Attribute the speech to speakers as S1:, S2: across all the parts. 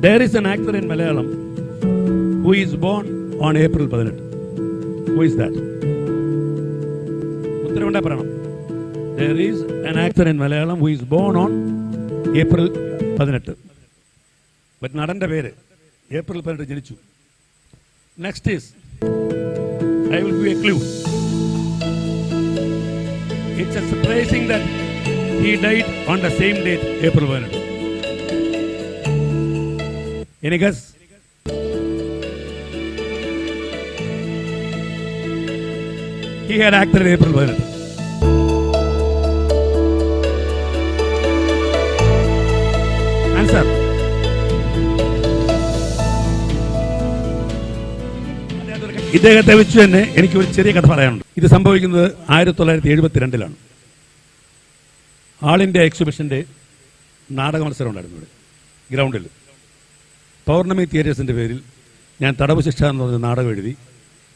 S1: There is an actor in Malayalam who is born on April 18. Who is that? ഉത്തരവുണ്ടാ പറയണം. There is an actor in Malayalam who is born on April 18. But നടന്റെ പേര് April 18 ജനിച്ചു. Next is, I will give a clue. It's a surprising that he died on the same date, April 18. Any guess? He had acted in April 18. Answer. ഇദ്ദേഹത്തെ വെച്ച് തന്നെ എനിക്ക് ഒരു ചെറിയ കഥ പറയാനുണ്ട്. ഇത് സംഭവിക്കുന്നത് 1972 ആൾ ഇന്ത്യ എക്സിബിഷന്റെ നാടക മത്സരം ഉണ്ടായിരുന്നു ഇവിടെ ഗ്രൗണ്ടിൽ. പൗർണമി തിയേറ്റേഴ്സിന്റെ പേരിൽ ഞാൻ തടവ് ശിക്ഷ എന്ന് പറഞ്ഞ നാടകം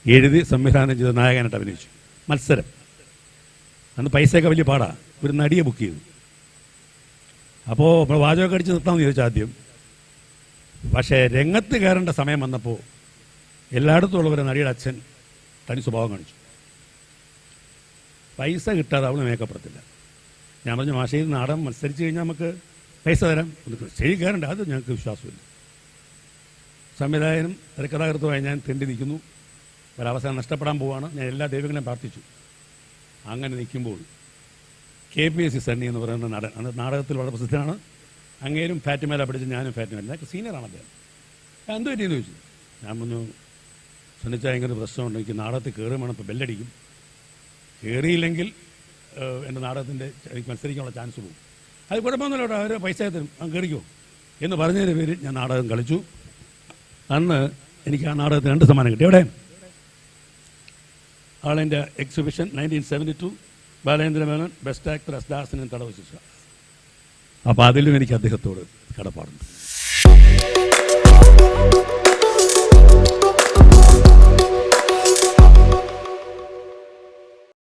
S1: എഴുതി സംവിധാനം ചെയ്ത് നായകനായിട്ട് അഭിനയിച്ചു. മത്സരം അന്ന് പൈസയൊക്കെ വലിയ പാടാ. ഒരു നടിയെ ബുക്ക് ചെയ്തു. അപ്പോൾ നമ്മൾ വാചകമൊക്കെ അടിച്ച് നിർത്താമെന്ന് ചോദിച്ചാൽ ആദ്യം. പക്ഷേ രംഗത്ത് കയറേണ്ട സമയം വന്നപ്പോൾ എല്ലായിടത്തും ഉള്ളവരെ നടിയുടെ അച്ഛൻ തനി സ്വഭാവം കാണിച്ചു. പൈസ കിട്ടാതെ അവൾ മേക്കപ്പെടുത്തില്ല. ഞാൻ പറഞ്ഞു, മാഷയിൽ നാടകം മത്സരിച്ച് കഴിഞ്ഞാൽ നമുക്ക് പൈസ തരാം, സ്റ്റേജിൽ കയറണ്ട, അത് ഞങ്ങൾക്ക് വിശ്വാസമില്ല. സംവിധായകനും തിരക്കഥാകൃത്തുമായി ഞാൻ തെണ്ടി നിൽക്കുന്നു. ഒരവസരം നഷ്ടപ്പെടാൻ പോവുകയാണ്. ഞാൻ എല്ലാ ദൈവങ്ങളെയും പ്രാർത്ഥിച്ചു. അങ്ങനെ നിൽക്കുമ്പോൾ KPSC സണ്ണി എന്ന് പറയുന്ന നടൻ, അന്ന് നാടകത്തിൽ വളരെ പ്രസിദ്ധനാണ്. അങ്ങേരും ഫാറ്റുമേല പഠിച്ച് ഞാനും ഫാറ്റുമേല, ഞാൻ സീനിയറാണ് അദ്ദേഹം. എന്ത് പറ്റിയെന്ന് ചോദിച്ചു. ഞാൻ പറഞ്ഞു, സണ്ണിച്ചാൽ ഇങ്ങനെ പ്രശ്നമുണ്ട്, എനിക്ക് നാടകത്തിൽ കയറി വേണം, ഇപ്പോൾ ബെല്ലടിക്കും, കയറിയില്ലെങ്കിൽ എൻ്റെ നാടകത്തിൻ്റെ എനിക്ക് മത്സരിക്കാനുള്ള ചാൻസ് പോകും. അത് കുഴപ്പമൊന്നുമില്ല, അവർ പൈസ തരും, കയറിക്കോ എന്ന് പറഞ്ഞതിൻ്റെ പേരിൽ ഞാൻ നാടകം കളിച്ചു. അന്ന് എനിക്ക് ആ നാടകത്തിന് 2 സമ്മാനം കിട്ടി. എവിടെ all India exhibition 1972 Balendra Menon best actor as Dasan തടവ് ശിക്ഷ. അപ്പോൾ അതിലും എനിക്ക് അദ്ദേഹത്തോട് കടപ്പാടുണ്ട്.